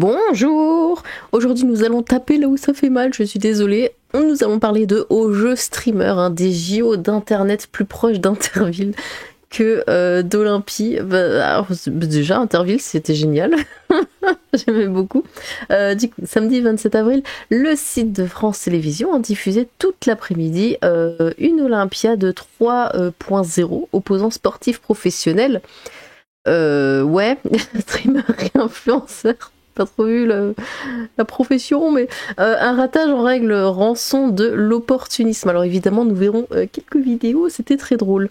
Bonjour. Aujourd'hui nous allons taper là où ça fait mal, je suis désolée. Nous allons parler de hauts jeux streamers, des JO d'internet plus proches d'Interville que d'Olympie. Alors, déjà Interville c'était génial, j'aimais beaucoup. Du coup, samedi 27 avril, le site de France Télévisions a diffusé toute l'après-midi une Olympiade 3.0 opposant sportifs professionnels. Streamer et influenceur. Pas trop vu la profession, mais un ratage en règle rançon de l'opportunisme. Alors évidemment, nous verrons quelques vidéos, c'était très drôle.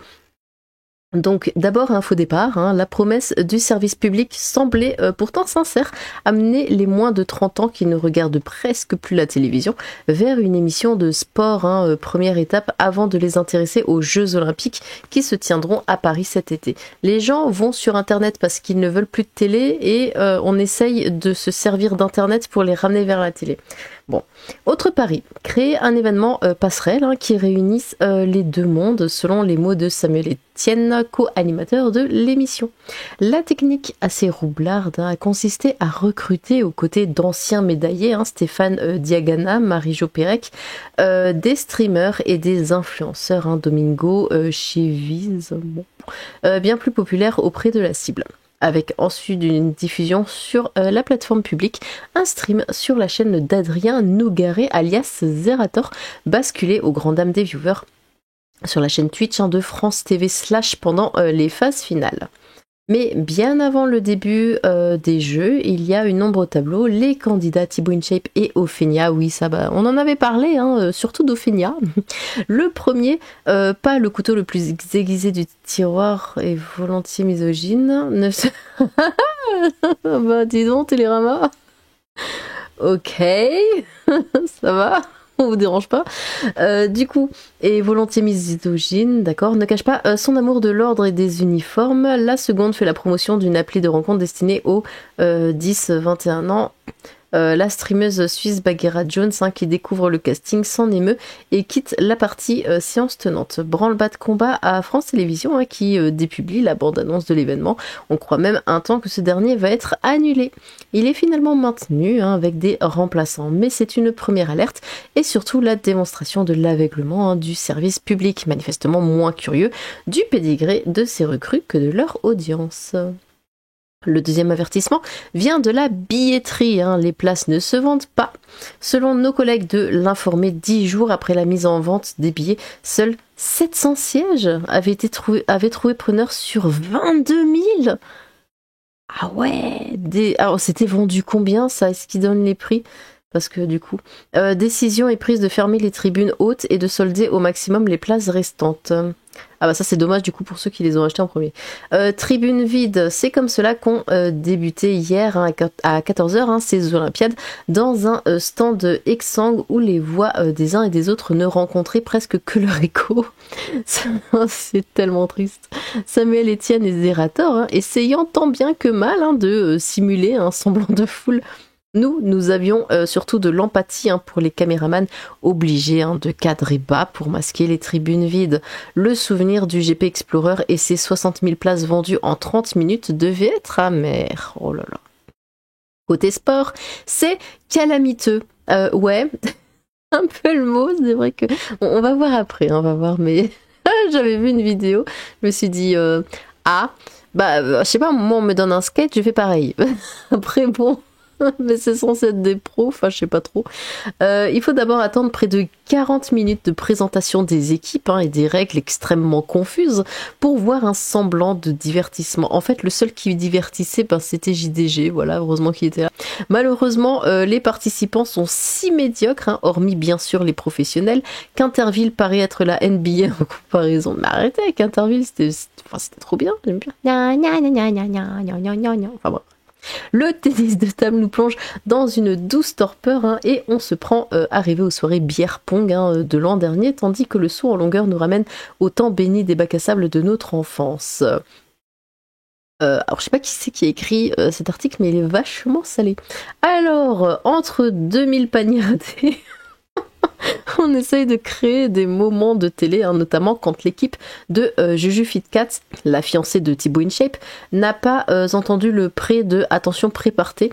Donc d'abord un faux départ, la promesse du service public semblait pourtant sincère, amener les moins de 30 ans qui ne regardent presque plus la télévision vers une émission de sport, première étape avant de les intéresser aux Jeux Olympiques qui se tiendront à Paris cet été. Les gens vont sur internet parce qu'ils ne veulent plus de télé et on essaye de se servir d'internet pour les ramener vers la télé. Bon, autre pari, créer un événement passerelle qui réunisse les deux mondes selon les mots de Samuel Etienne, co-animateur de l'émission. La technique assez roublarde a consisté à recruter aux côtés d'anciens médaillés, Stéphane Diagana, Marie-Jo Pérec, des streamers et des influenceurs, Domingo Cheviz, bien plus populaires auprès de la cible. Avec ensuite une diffusion sur la plateforme publique, un stream sur la chaîne d'Adrien Nogaret alias Zerator, basculé aux grandes dames des viewers sur la chaîne Twitch de France TV / pendant les phases finales. Mais bien avant le début des jeux, il y a une ombre au tableau, les candidats Thibaut InShape et Ophénia. Oui, ça va, on en avait parlé, surtout d'Ophénia. Le premier, pas le couteau le plus aiguisé du tiroir et volontiers misogyne. Bah dis donc, Télérama. Ok, ça va. On vous dérange pas. Du coup, et volontiers misogyne, d'accord, ne cache pas son amour de l'ordre et des uniformes. La seconde fait la promotion d'une appli de rencontre destinée aux 10-21 ans. La streameuse suisse Bagheera Jones qui découvre le casting s'en émeut et quitte la partie séance tenante. Branle-bas de combat à France Télévisions qui dépublie la bande-annonce de l'événement. On croit même un temps que ce dernier va être annulé. Il est finalement maintenu avec des remplaçants, mais c'est une première alerte et surtout la démonstration de l'aveuglement du service public, manifestement moins curieux du pédigré de ces recrues que de leur audience. Le deuxième avertissement vient de la billetterie. Les places ne se vendent pas. Selon nos collègues de l'Informé, 10 jours après la mise en vente des billets, seuls 700 sièges avaient trouvé preneur sur 22 000. Ah ouais. Alors c'était vendu combien ça? Est-ce qu'ils donnent les prix? Parce que du coup, décision est prise de fermer les tribunes hautes et de solder au maximum les places restantes. Ah bah ça c'est dommage du coup pour ceux qui les ont achetés en premier. Tribune vide, c'est comme cela qu'ont débuté hier à 14h ces Olympiades dans un stand exsangue où les voix des uns et des autres ne rencontraient presque que leur écho. C'est tellement triste. Samuel Etienne et Zerator essayant tant bien que mal de simuler un semblant de foule. Nous avions surtout de l'empathie pour les caméramans obligés de cadrer bas pour masquer les tribunes vides. Le souvenir du GP Explorer et ses 60 000 places vendues en 30 minutes devait être amer. Oh là là. Côté sport, c'est calamiteux. Ouais, un peu le mot, c'est vrai que... On va voir après, on va voir, mais j'avais vu une vidéo, je me suis dit, je sais pas, moi on me donne un skate, je fais pareil. Après, bon... mais c'est censé être des pros, je sais pas trop. Il faut d'abord attendre près de 40 minutes de présentation des équipes et des règles extrêmement confuses pour voir un semblant de divertissement. En fait, le seul qui divertissait, c'était JDG, voilà, heureusement qu'il était là. Malheureusement, les participants sont si médiocres, hormis bien sûr les professionnels, qu'Interville paraît être la NBA en comparaison. Mais arrêtez avec Interville, c'était trop bien, j'aime bien. Enfin bon. Le tennis de table nous plonge dans une douce torpeur et on se prend arrivé aux soirées bière pong de l'an dernier, tandis que le saut en longueur nous ramène au temps béni des bacs à sable de notre enfance. Alors je sais pas qui c'est qui a écrit cet article, mais il est vachement salé. Alors, entre 2000 paniers ratés... on essaye de créer des moments de télé, notamment quand l'équipe de Juju Fitcat, la fiancée de Thibaut InShape, n'a pas entendu le pré de « Attention, prépartez ».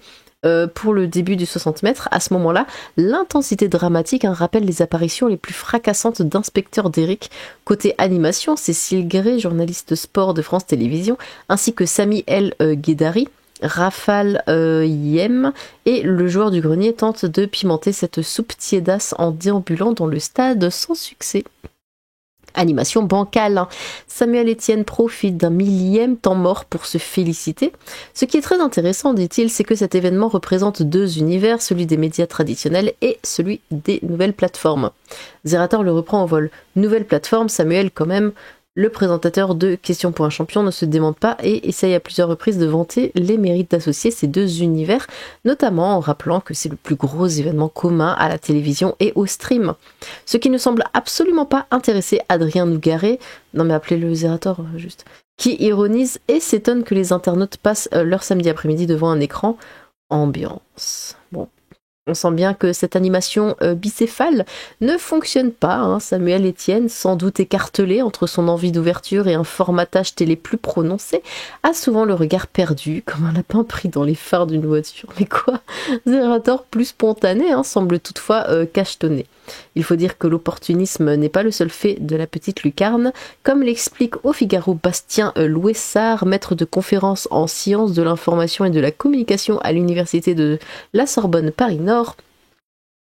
pour le début du 60 mètres. À ce moment-là, l'intensité dramatique rappelle les apparitions les plus fracassantes d'Inspecteur Derrick. Côté animation, Cécile Gray, journaliste sport de France Télévisions, ainsi que Sami El Guedari, Rafal Yem et le joueur du grenier tentent de pimenter cette soupe tiédasse en déambulant dans le stade sans succès. Animation bancale. Samuel Etienne profite d'un millième temps mort pour se féliciter. Ce qui est très intéressant, dit-il, c'est que cet événement représente deux univers, celui des médias traditionnels et celui des nouvelles plateformes. Zerator le reprend au vol. Nouvelle plateforme, Samuel quand même. Le présentateur de Question pour un champion ne se démente pas et essaye à plusieurs reprises de vanter les mérites d'associer ces deux univers, notamment en rappelant que c'est le plus gros événement commun à la télévision et au stream. Ce qui ne semble absolument pas intéresser Adrien Nougaret, non mais appelez-le Zerator juste, qui ironise et s'étonne que les internautes passent leur samedi après-midi devant un écran. Ambiance. Bon. On sent bien que cette animation bicéphale ne fonctionne pas. Samuel Etienne, sans doute écartelé entre son envie d'ouverture et un formatage télé plus prononcé, a souvent le regard perdu, comme un lapin pris dans les phares d'une voiture. Mais quoi, Zerator plus spontané semble toutefois cachetonné. Il faut dire que l'opportunisme n'est pas le seul fait de la petite lucarne, comme l'explique au Figaro Bastien Louessard, maître de conférences en sciences de l'information et de la communication à l'université de la Sorbonne Paris-Nord.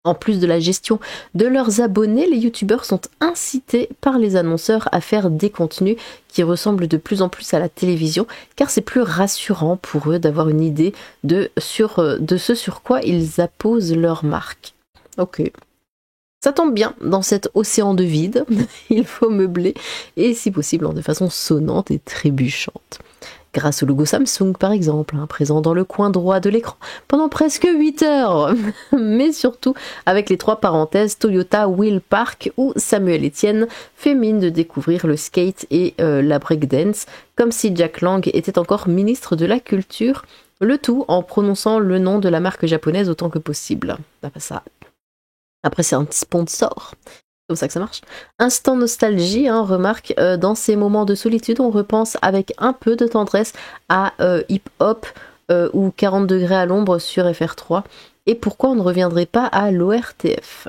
En plus de la gestion de leurs abonnés, les youtubeurs sont incités par les annonceurs à faire des contenus qui ressemblent de plus en plus à la télévision, car c'est plus rassurant pour eux d'avoir une idée de ce sur quoi ils apposent leur marque. Ok. Ça tombe bien, dans cet océan de vide, il faut meubler, et si possible de façon sonnante et trébuchante. Grâce au logo Samsung par exemple, présent dans le coin droit de l'écran pendant presque 8 heures, mais surtout avec les 3 parenthèses Toyota Wheel Park où Samuel Etienne fait mine de découvrir le skate et la breakdance, comme si Jack Lang était encore ministre de la Culture, le tout en prononçant le nom de la marque japonaise autant que possible. Après, c'est un sponsor. C'est comme ça que ça marche. Instant nostalgie, remarque, dans ces moments de solitude, on repense avec un peu de tendresse à Hip Hop ou 40 degrés à l'ombre sur FR3. Et pourquoi on ne reviendrait pas à l'ORTF ?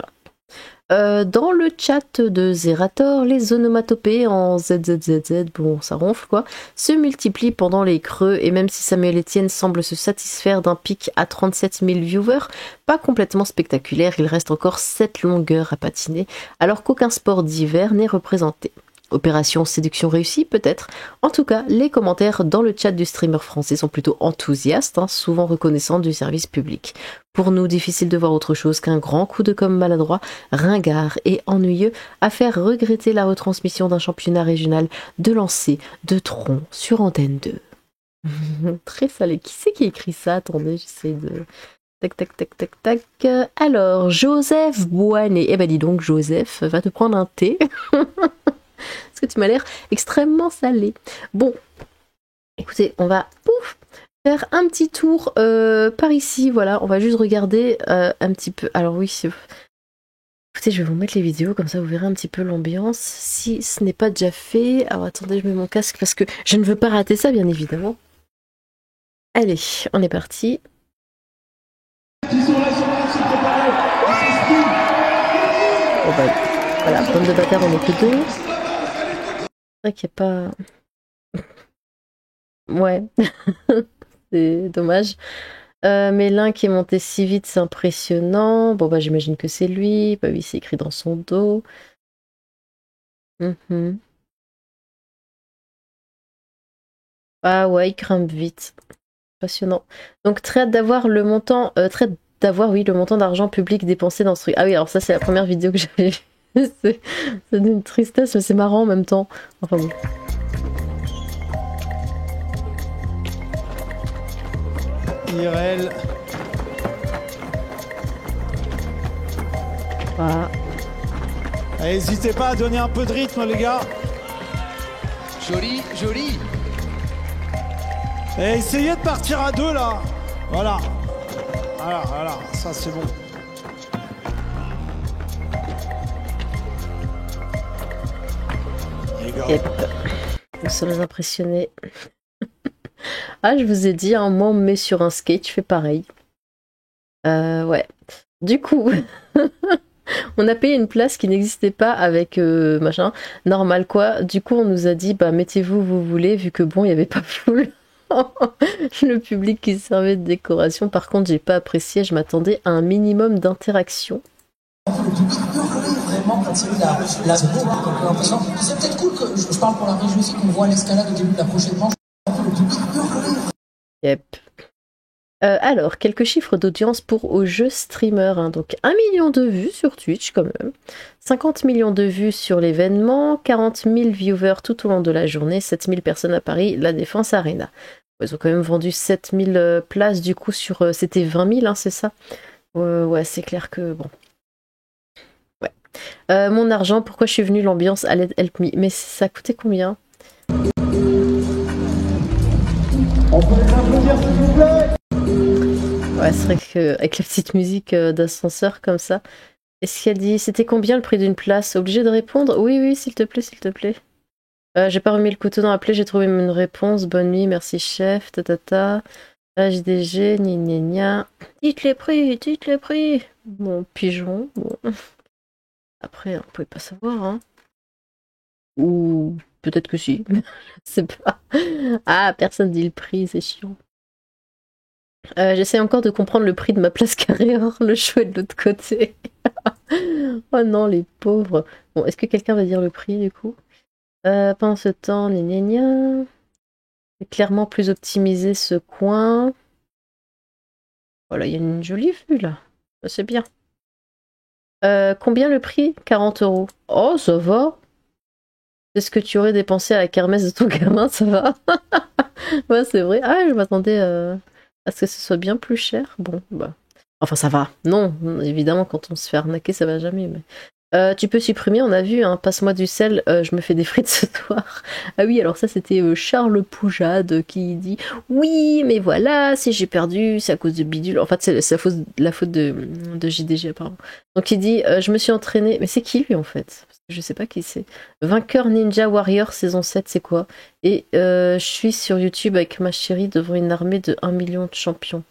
Dans le chat de Zerator, les onomatopées en ZZZZ, bon ça ronfle quoi, se multiplient pendant les creux et même si Samuel Etienne semble se satisfaire d'un pic à 37 000 viewers, pas complètement spectaculaire, il reste encore 7 longueurs à patiner alors qu'aucun sport d'hiver n'est représenté. Opération séduction réussie peut-être. En tout cas, les commentaires dans le chat du streamer français sont plutôt enthousiastes, souvent reconnaissants du service public. Pour nous, difficile de voir autre chose qu'un grand coup de com' maladroit, ringard et ennuyeux à faire regretter la retransmission d'un championnat régional de lancer de tronc sur Antenne 2. Très salé. Qui c'est qui écrit ça? Attendez, j'essaie de... Tac, tac, tac, tac, tac. Alors, Joseph Boinet. Eh ben dis donc, Joseph, va te prendre un thé. Parce que tu m'as l'air extrêmement salé. Bon, écoutez, on va faire un petit tour par ici. Voilà, on va juste regarder un petit peu. Alors oui, écoutez, je vais vous mettre les vidéos, comme ça vous verrez un petit peu l'ambiance. Si ce n'est pas déjà fait. Alors attendez, je mets mon casque parce que je ne veux pas rater ça, bien évidemment. Allez, on est parti. Bon bah, voilà, pomme de bâtard, on n'est que 2. C'est vrai qu'il n'y a pas... Ouais, c'est dommage. Mais l'un qui est monté si vite, c'est impressionnant. Bon, bah j'imagine que c'est lui. Bah oui, c'est écrit dans son dos. Ah ouais, il grimpe vite. Passionnant. Donc, très hâte d'avoir le montant... oui, le montant d'argent public dépensé dans ce truc. Ah oui, alors ça, c'est la première vidéo que j'avais vue. C'est d'une tristesse, mais c'est marrant en même temps. Enfin bon. IRL. Voilà. N'hésitez pas à donner un peu de rythme, les gars. Joli, joli. Et essayez de partir à 2 là. Voilà. Voilà, ça c'est bon. Yep. Nous sommes impressionnés. Ah, je vous ai dit, moi on me met sur un skate, je fais pareil. Ouais. Du coup, on a payé une place qui n'existait pas avec machin, normal quoi. Du coup, on nous a dit, bah mettez-vous où vous voulez, vu que bon, il n'y avait pas foule. Le public qui servait de décoration, par contre, j'ai pas apprécié, je m'attendais à un minimum d'interaction. Vraiment attirer la c'est peut-être cool que je parle pour la région aussi qu'on voit l'escalade au début de la prochaine manche. Yep. Alors, quelques chiffres d'audience pour Au Jeu Streamer. Hein. Donc, 1 million de vues sur Twitch, quand même. 50 millions de vues sur l'événement. 40 000 viewers tout au long de la journée. 7 000 personnes à Paris, la Défense Arena. Ils ont quand même vendu 7 000 places, du coup, sur... c'était 20 000, hein, c'est ça ouais, c'est clair que... Bon. Ouais. Mon argent, pourquoi je suis venue, l'ambiance, allait help me. Mais ça coûtait combien ? On peut les applaudir s'il vous plaît. Ouais, c'est vrai qu'avec la petite musique d'ascenseur comme ça. Est-ce qu'elle dit c'était combien le prix d'une place ? Obligé de répondre ? Oui, oui, s'il te plaît, s'il te plaît. J'ai pas remis le couteau dans la plaie, j'ai trouvé une réponse. Bonne nuit, merci chef, tatata. HDG, gna gna gna. Dites les prix, dites les prix. Bon, pigeon, bon. Après, on pouvait pas savoir, hein. Ou peut-être que si. Je sais pas. Ah, personne dit le prix, c'est chiant. J'essaie encore de comprendre le prix de ma place carrée, or le choix est de l'autre côté. Oh non, les pauvres. Bon, est-ce que quelqu'un va dire le prix du coup ? Pendant ce temps, gna gna gna. C'est clairement plus optimisé ce coin. Voilà, il y a une jolie vue là. C'est bien. Combien le prix ? 40 €. Oh, ça va. C'est ce que tu aurais dépensé à la kermesse de ton gamin, ça va. Ouais, c'est vrai. Ah, je m'attendais à ce que ce soit bien plus cher. Bon, bah. Enfin, ça va. Non, évidemment, quand on se fait arnaquer, ça va jamais. Mais... tu peux supprimer, on a vu, hein, passe-moi du sel, je me fais des frites ce soir. Ah oui, alors ça, c'était Charles Poujade qui dit « Oui, mais voilà, si j'ai perdu, c'est à cause de Bidule. » En fait, c'est la faute de JDG, apparemment. Donc il dit « Je me suis entraîné... » Mais c'est qui, lui, en fait ? Parce que je sais pas qui c'est. Vainqueur Ninja Warrior, saison 7, c'est quoi ? Et je suis sur YouTube avec ma chérie devant une armée de 1 million de champions.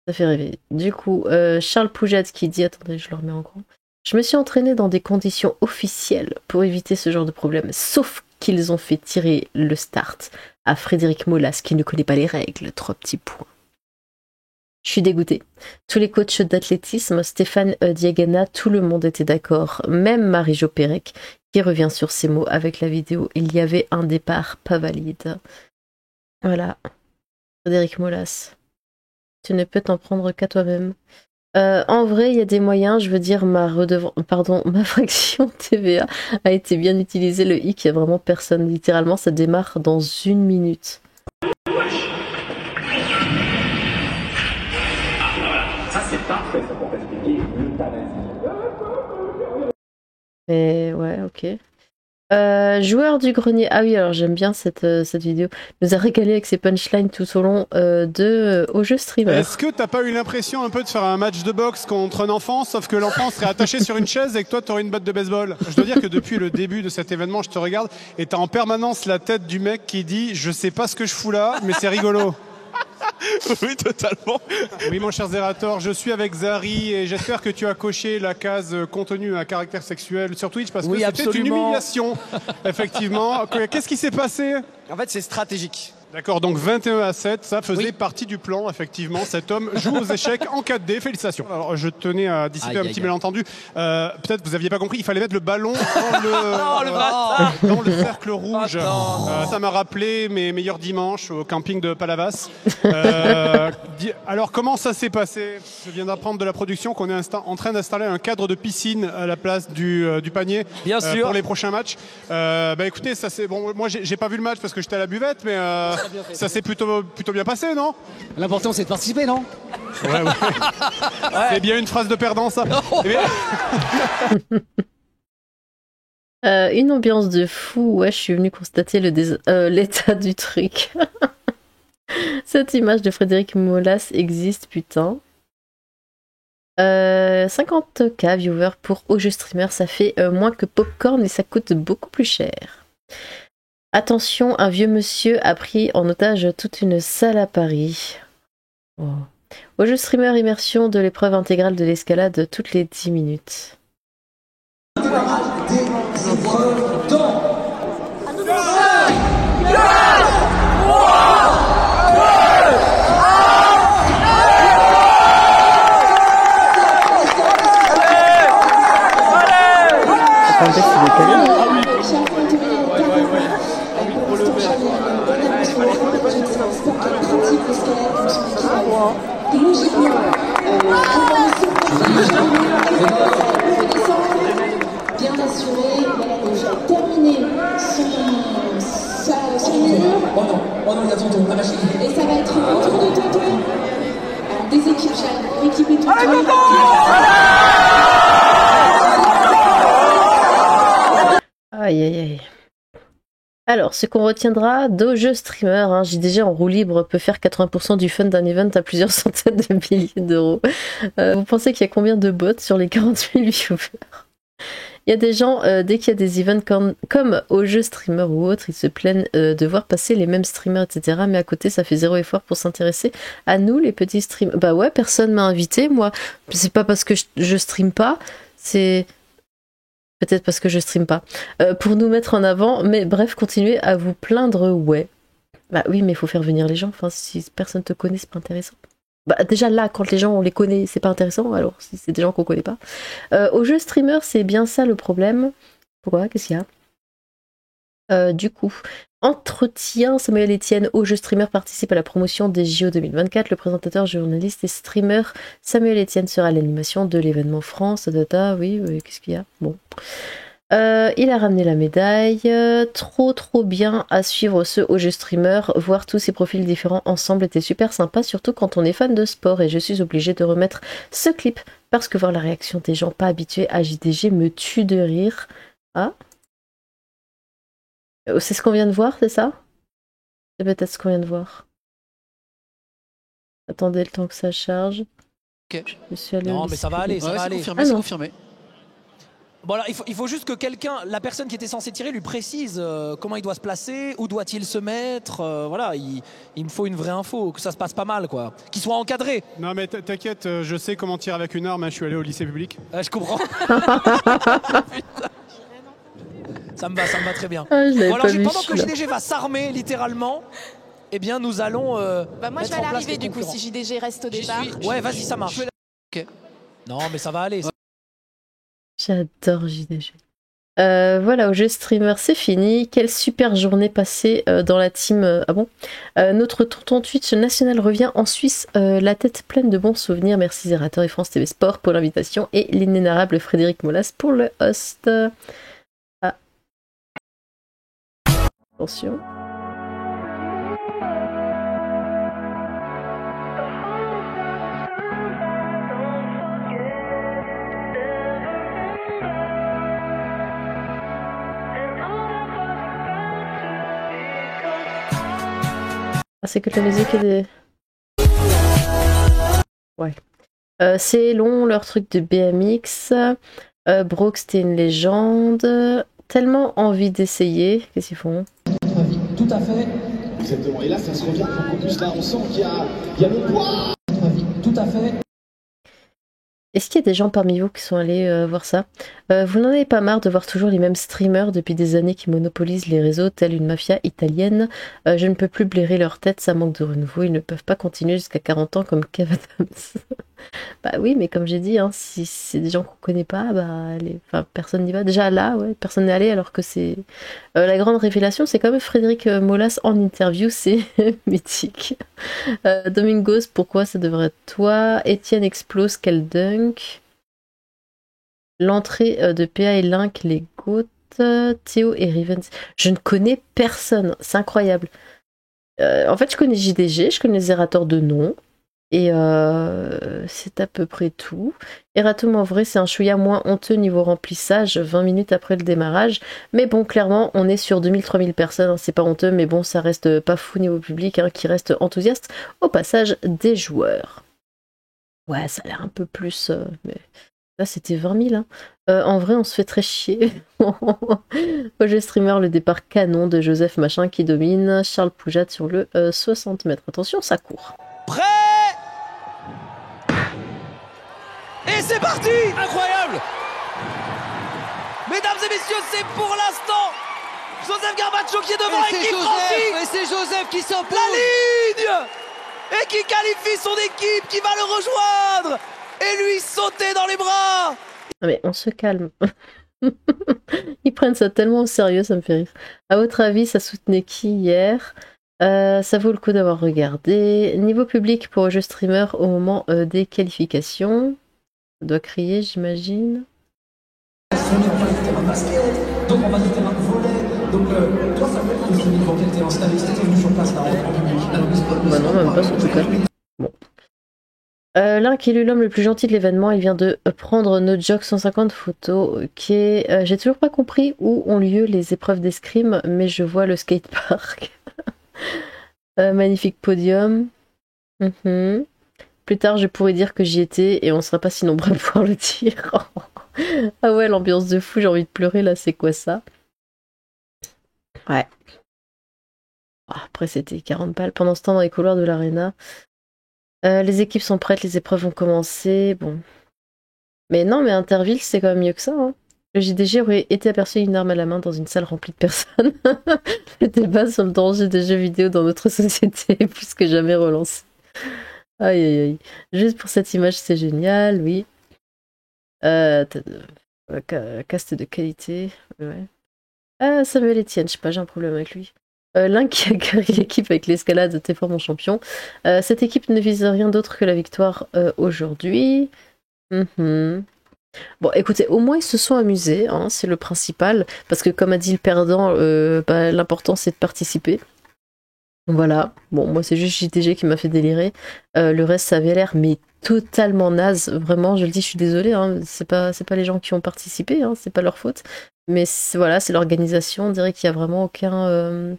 Ça fait rêver. Du coup, Charles Poujade qui dit... Attendez, je le remets en grand. Je me suis entraînée dans des conditions officielles pour éviter ce genre de problème, sauf qu'ils ont fait tirer le start à Frédéric Molas, qui ne connaît pas les règles. 3 petits points. Je suis dégoûtée. Tous les coachs d'athlétisme, Stéphane Diagana, tout le monde était d'accord. Même Marie-Jo Pérec, qui revient sur ces mots avec la vidéo. Il y avait un départ pas valide. Voilà. Frédéric Molas. Tu ne peux t'en prendre qu'à toi-même. En vrai, il y a des moyens, je veux dire, ma fraction TVA a été bien utilisée, le hic, il n'y a vraiment personne. Littéralement, ça démarre dans 1 minute. Ça, c'est parfait, ça, pour expliquer l'euthanasie. Mais ouais, ok. Joueur du grenier. Ah oui, alors j'aime bien cette vidéo. Il nous a régalé avec ses punchlines tout au long Au Jeu Streamer. Est-ce que t'as pas eu l'impression un peu de faire un match de boxe contre un enfant, sauf que l'enfant serait attaché sur une chaise et que toi t'aurais une batte de baseball ? Je dois dire que depuis le début de cet événement, je te regarde et t'as en permanence la tête du mec qui dit « Je sais pas ce que je fous là, mais c'est rigolo ». Oui, totalement. Oui, mon cher Zerator, je suis avec Zari et j'espère que tu as coché la case contenu à caractère sexuel sur Twitch parce que Oui, c'était une absolument. humiliation, effectivement. Qu'est-ce qui s'est passé ? En fait, c'est stratégique. D'accord, donc 21-7, ça faisait partie du plan, effectivement. Cet homme joue aux échecs en 4D, félicitations. Alors, je tenais à dissiper un petit malentendu. Peut-être vous n'aviez pas compris, il fallait mettre le ballon dans le cercle rouge. Ça m'a rappelé mes meilleurs dimanches au camping de Palavas. Alors, comment ça s'est passé ? Je viens d'apprendre de la production qu'on est en train d'installer un cadre de piscine à la place du panier. Bien sûr. Pour les prochains matchs. Écoutez, ça c'est bon. Moi, j'ai pas vu le match parce que j'étais à la buvette, mais ça s'est plutôt bien passé, non ? L'important, c'est de participer, non ? Ouais. C'est bien une phrase de perdant, ça. Une ambiance de fou. Ouais, je suis venue constater l'état du truc. Cette image de Frédéric Molas existe, putain. 50K viewers pour Au Jeu Streamer, ça fait moins que Popcorn et ça coûte beaucoup plus cher. Attention, un vieux monsieur a pris en otage toute une salle à Paris. Oh. Au jeu streamer, immersion de l'épreuve intégrale de l'escalade toutes les 10 minutes. Bien assuré, il a déjà terminé son mur. Oh non, il a tonton, la machine. Et ça va être un tour de tonton. Alors, des équipes jeunes, équipe et tonton. Aïe aïe aïe. Alors, ce qu'on retiendra de jeu streamer, JDG en roue libre peut faire 80% du fun d'un event à plusieurs centaines de milliers d'euros. Vous pensez qu'il y a combien de bots sur les 40 000 viewers? Il y a des gens, dès qu'il y a des events comme au jeu streamer ou autre, ils se plaignent de voir passer les mêmes streamers, etc. Mais à côté, ça fait zéro effort pour s'intéresser à nous, les petits streamers. Bah ouais, personne m'a invité, moi. C'est pas parce que je stream pas, c'est... Peut-être parce que je stream pas. Pour nous mettre en avant, mais bref, continuez à vous plaindre, ouais. Bah oui, mais il faut faire venir les gens. Enfin, si personne te connaît, c'est pas intéressant. Bah déjà là, quand les gens, on les connaît, c'est pas intéressant. Alors, si c'est des gens qu'on connaît pas. Au jeu streamer, c'est bien ça le problème. Pourquoi? Qu'est-ce qu'il y a? Du coup, entretien, Samuel Etienne au jeu streamer participe à la promotion des JO 2024. Le présentateur, journaliste et streamer Samuel Etienne sera à l'animation de l'événement France. Oui, qu'est-ce qu'il y a? Bon. Il a ramené la médaille. Trop bien à suivre ce au jeu streamer. Voir tous ces profils différents ensemble était super sympa, surtout quand on est fan de sport. Et je suis obligée de remettre ce clip parce que voir la réaction des gens pas habitués à JDG me tue de rire. Ah, c'est ce qu'on vient de voir, c'est ça? C'est peut-être ce qu'on vient de voir. Attendez le temps que ça charge. Ok. Je suis allée Non, au mais ça lycée va aller, ça public. va C'est aller. confirmé, Ah c'est non. confirmé. Bon, alors, il faut juste que quelqu'un, la personne qui était censée tirer, lui précise comment il doit se placer, où doit-il se mettre. Voilà, il me faut une vraie info, que ça se passe pas mal, quoi. Qu'il soit encadré. Non mais t'inquiète, je sais comment tirer avec une arme, je suis allé au lycée public. Je comprends. Ça me va très bien. Ah, je l'avais Bon, alors, pas vu, pendant que celui-là. JDG va s'armer, littéralement, eh bien, nous allons. Bah moi je mettre vais en place l'arriver les du coup concurrents. si JDG reste au départ. Ouais, vas-y, ça marche. Ok. Non, mais ça va aller. J'adore JDG. Voilà, au jeu streamer, c'est fini. Quelle super journée passée dans la team. Ah bon? Notre tonton Twitch national revient en Suisse, la tête pleine de bons souvenirs. Merci Zerator et France TV Sport pour l'invitation et l'inénarrable Frédéric Molas pour le host. Ah. Attention. Ah, c'est que de la musique et des... Ouais. C'est long, leur truc de BMX. Brooks, c'était une légende. Tellement envie d'essayer. Qu'est-ce qu'ils font? Tout à fait. Exactement. Et là, ça se revient beaucoup plus. Là, on sent qu'il y a le poids. Tout à fait. Est-ce qu'il y a des gens parmi vous qui sont allés voir ça? Vous n'en avez pas marre de voir toujours les mêmes streamers depuis des années qui monopolisent les réseaux, telle une mafia italienne? Je ne peux plus blairer leur tête, ça manque de renouveau. Ils ne peuvent pas continuer jusqu'à 40 ans comme Kev Adams. Bah oui, mais comme j'ai dit, si c'est des gens qu'on connaît pas, personne n'y va. Déjà là, ouais, personne n'est allé, alors que c'est... la grande révélation, c'est quand même Frédéric Molas en interview, c'est mythique. Domingos, pourquoi ça devrait être toi? Étienne explose, quel dunk. L'entrée de PA et Link, les GOAT. Théo et Rivens. Je ne connais personne, c'est incroyable. En fait, je connais JDG, je connais Zerator de nom. Et c'est à peu près tout. Eratum, en vrai, c'est un chouïa moins honteux niveau remplissage, 20 minutes après le démarrage. Mais bon, clairement, on est sur 2000-3000 personnes, c'est pas honteux, mais bon, ça reste pas fou niveau public, qui reste enthousiaste au passage des joueurs. Ouais, ça a l'air un peu plus... mais là, c'était 20 000. En vrai, on se fait très chier. Au jeu streamer, le départ canon de Joseph Machin qui domine. Charles Poujade sur le 60 mètres. Attention, ça court. Prêt? Et c'est parti! Incroyable! Mesdames et messieurs, c'est pour l'instant Joseph Garbacho qui est devant et qui franchit! Et c'est Joseph qui s'impose! La ligne! Et qui qualifie son équipe, qui va le rejoindre! Et lui sauter dans les bras! Ah mais on se calme. Ils prennent ça tellement au sérieux, ça me fait rire. À votre avis, ça soutenait qui hier? Ça vaut le coup d'avoir regardé. Niveau public pour jeu streamer au moment des qualifications. On doit crier, j'imagine. Donc on va du terrain de volet. Donc toi ça fait que tu es devant quel terrain? C'est avec c'était venu sur place là en public. Bah non, même pas en tout cas. Bon. L'un qui est l'homme le plus gentil de l'événement, il vient de prendre notre jog 150 photos. Ok. J'ai toujours pas compris où ont lieu les épreuves d'escrime, mais je vois le skatepark. Magnifique podium. Plus tard, je pourrais dire que j'y étais et on sera pas si nombreux à pouvoir le dire. Ah ouais, l'ambiance de fou, j'ai envie de pleurer là, c'est quoi ça? Ouais. Après, c'était 40 balles. Pendant ce temps, dans les couloirs de l'aréna, les équipes sont prêtes, les épreuves ont commencé. Bon. Mais non, mais Interville, c'est quand même mieux que ça. Hein. Le JDG aurait été aperçu une arme à la main dans une salle remplie de personnes. Le débat sur le danger des jeux vidéo dans notre société est plus que jamais relancé. Aïe aïe aïe. Juste pour cette image, c'est génial, oui. Cast de qualité. Ouais. Samuel Etienne, je sais pas, j'ai un problème avec lui. L'un qui a guéri l'équipe avec l'escalade, t'es fort mon champion. Cette équipe ne vise rien d'autre que la victoire aujourd'hui. Bon, écoutez, au moins ils se sont amusés, hein, c'est le principal. Parce que comme a dit le perdant, l'important c'est de participer. Voilà, bon, moi c'est juste JTG qui m'a fait délirer. Le reste, ça avait l'air, mais totalement naze. Vraiment, je le dis, je suis désolée, hein, c'est pas les gens qui ont participé, hein, c'est pas leur faute. Mais voilà, c'est l'organisation. On dirait qu'il y a vraiment aucun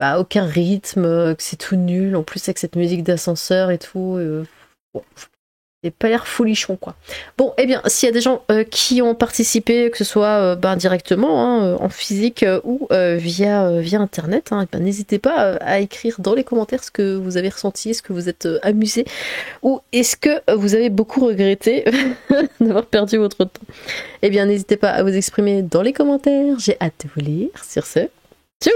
rythme, que c'est tout nul. En plus, avec cette musique d'ascenseur et tout. Bon, c'est pas l'air folichon, quoi. Bon, eh bien, s'il y a des gens qui ont participé, que ce soit directement, hein, en physique ou via Internet, hein, n'hésitez pas à écrire dans les commentaires ce que vous avez ressenti, est-ce que vous êtes amusé, ou est-ce que vous avez beaucoup regretté d'avoir perdu votre temps. Eh bien, n'hésitez pas à vous exprimer dans les commentaires. J'ai hâte de vous lire. Sur ce, tchou!